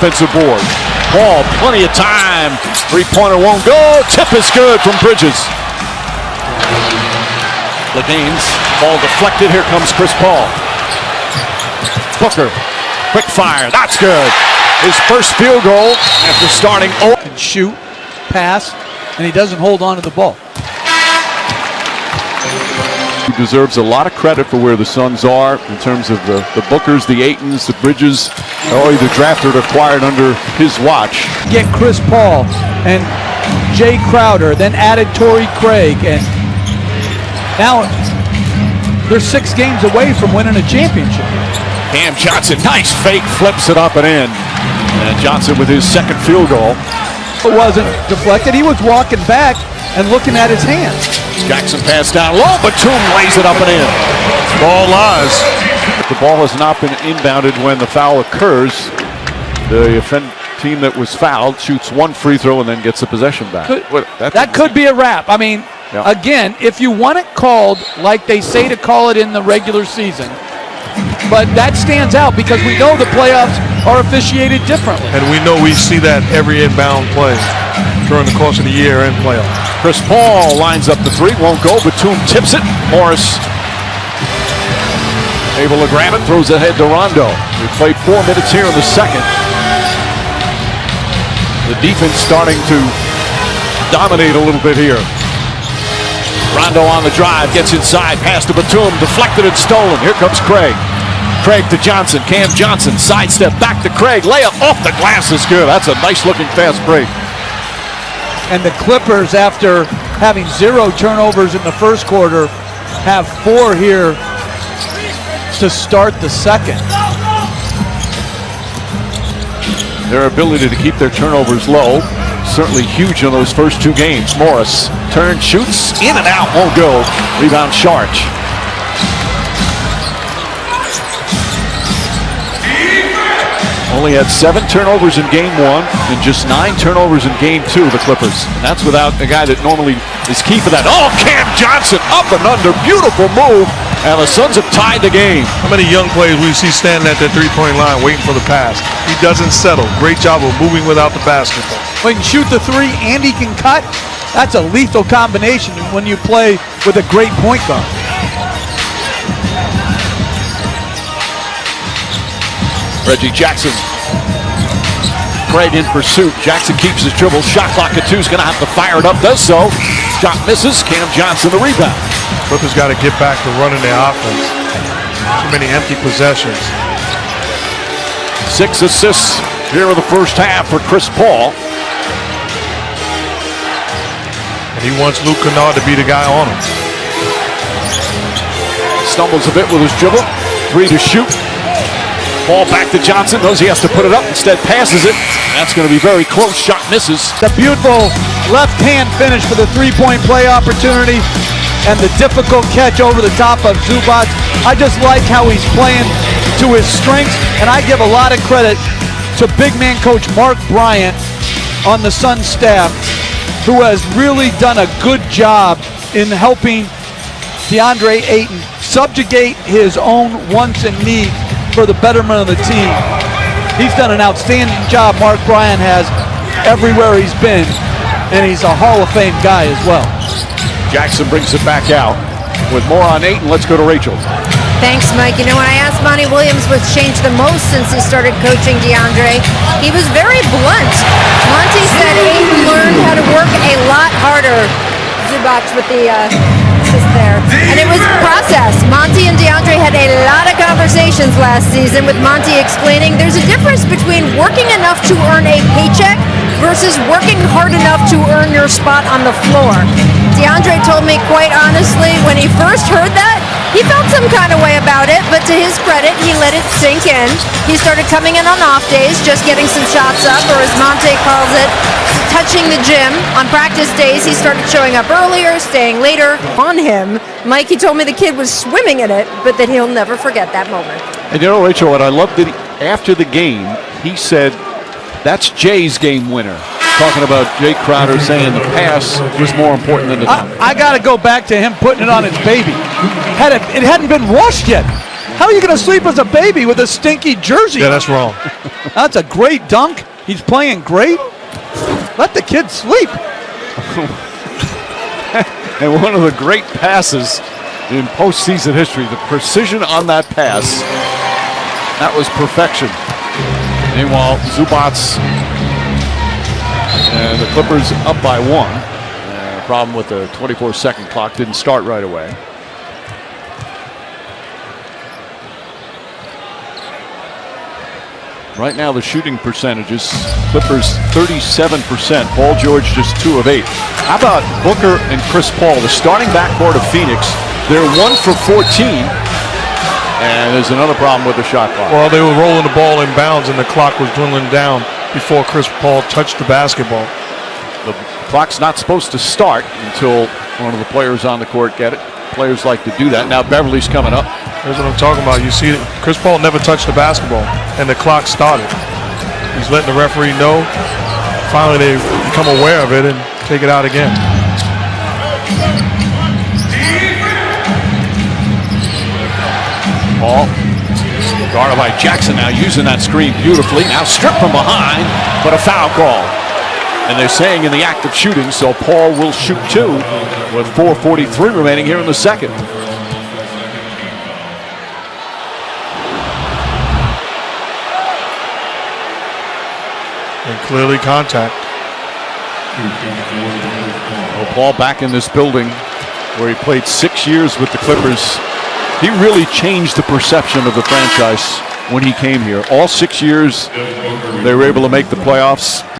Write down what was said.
offensive board. Paul, plenty of time. Three-pointer won't go. Tip is good from Bridges. Legaines, ball deflected. Here comes Chris Paul. Booker, quick fire. That's good. His first field goal after starting. And shoot, pass, and he doesn't hold on to the ball. He deserves a lot of credit for where the Suns are in terms of the Bookers, the Aytons, the Bridges, all either drafted or acquired under his watch. Get Chris Paul and Jay Crowder, then added Torrey Craig, and now they're 6 games away from winning a championship. Cam Johnson, nice fake, flips it up and in. And Johnson with his second field goal. It wasn't deflected. He was walking back and looking at his hands. Jackson pass down low, Batum lays it up and in. Ball lies. The ball has not been inbounded when the foul occurs. The team that was fouled shoots 1 free throw and then gets the possession back. That could be a wrap. I mean, again, if you want it called like they say to call it in the regular season, but that stands out because we know the playoffs are officiated differently. And we know we see that every inbound play during the course of the year and playoffs. Chris Paul lines up the 3, won't go. Batum tips it. Morris able to grab it, throws ahead to Rondo. We played 4 minutes here in the second. The defense starting to dominate a little bit here. Rondo on the drive, gets inside, pass to Batum, deflected and stolen. Here comes Craig. Craig to Johnson, Cam Johnson, sidestep back to Craig, layup off the glass is good. That's a nice looking fast break. And the Clippers, after having 0 turnovers in the first quarter, have 4 here to start the second. Their ability to keep their turnovers low, certainly huge in those first 2 games. Morris, turn, shoots, in and out, won't go. Rebound, Sharch. Only had 7 turnovers in game 1 and just 9 turnovers in game 2, the Clippers. And that's without a guy that normally is key for that. Oh, Cam Johnson up and under, beautiful move. And the Suns have tied the game. How many young players we see standing at the three-point line waiting for the pass? He doesn't settle. Great job of moving without the basketball. When he can shoot the 3 and he can cut, that's a lethal combination when you play with a great point guard. Reggie Jackson. Craig in pursuit. Jackson keeps his dribble. Shot clock at 2. Is going to have to fire it up. Does so. Shot misses. Cam Johnson the rebound. Clippers got to get back to running their offense. Too many empty possessions. 6 assists here in the first half for Chris Paul. And he wants Luke Kennard to be the guy on him. Stumbles a bit with his dribble. 3 to shoot. Ball back to Johnson. Knows he has to put it up. Instead passes it. That's going to be very close. Shot misses. The beautiful left-hand finish for the 3-point play opportunity and the difficult catch over the top of Zubac. I just like how he's playing to his strengths, and I give a lot of credit to big man coach Mark Bryant on the Suns staff, who has really done a good job in helping DeAndre Ayton subjugate his own wants and needs for the betterment of the team. He's done an outstanding job, Mark Bryant has, everywhere he's been, and he's a Hall of Fame guy as well. Jackson brings it back out. With more on Ayton, let's go to Rachel. Thanks, Mike. You know, when I asked Monty Williams what's changed the most since he started coaching DeAndre, he was very blunt. Monty said Ayton learned how to work a lot harder. Zubac with the assist there. And it was a process. Monty and DeAndre had a lot of conversations last season with Monty explaining there's a difference between working enough to earn a paycheck versus working hard enough to earn your spot on the floor. DeAndre told me quite honestly when he first heard that, he felt some kind of way about it, but to his credit, he let it sink in. He started coming in on off days, just getting some shots up, or as Monte calls it, touching the gym. On practice days, he started showing up earlier, staying later. On him, Mike, he told me the kid was swimming in it, but that he'll never forget that moment. And you know, Rachel, what I loved that after the game, he said, that's Jay's game winner. Talking about Jay Crowder saying the pass was more important than the dunk. I got to go back to him putting it on his baby. It hadn't been washed yet. How are you going to sleep as a baby with a stinky jersey? Yeah, that's wrong. That's a great dunk. He's playing great. Let the kid sleep. And one of the great passes in postseason history, the precision on that pass, that was perfection. Meanwhile, Zubats and the Clippers up by 1. The problem with the 24-second clock, didn't start right away. Right now the shooting percentages, Clippers 37%, Paul George just 2 of 8. How about Booker and Chris Paul, the starting backcourt of Phoenix? They're 1 for 14, and there's another problem with the shot clock. Well, they were rolling the ball in bounds and the clock was dwindling down before Chris Paul touched the basketball. The clock's not supposed to start until one of the players on the court get it. Players like to do that. Now Beverly's coming up. Here's what I'm talking about. You see, Chris Paul never touched the basketball, and the clock started. He's letting the referee know. Finally, they become aware of it and take it out again. Paul, guarded by Jackson, now using that screen beautifully. Now stripped from behind, but a foul call. And they're saying in the act of shooting, so Paul will shoot 2 with 4:43 remaining here in the second. And clearly contact. Well, Paul back in this building where he played 6 years with the Clippers. He really changed the perception of the franchise when he came here. All 6 years they were able to make the playoffs.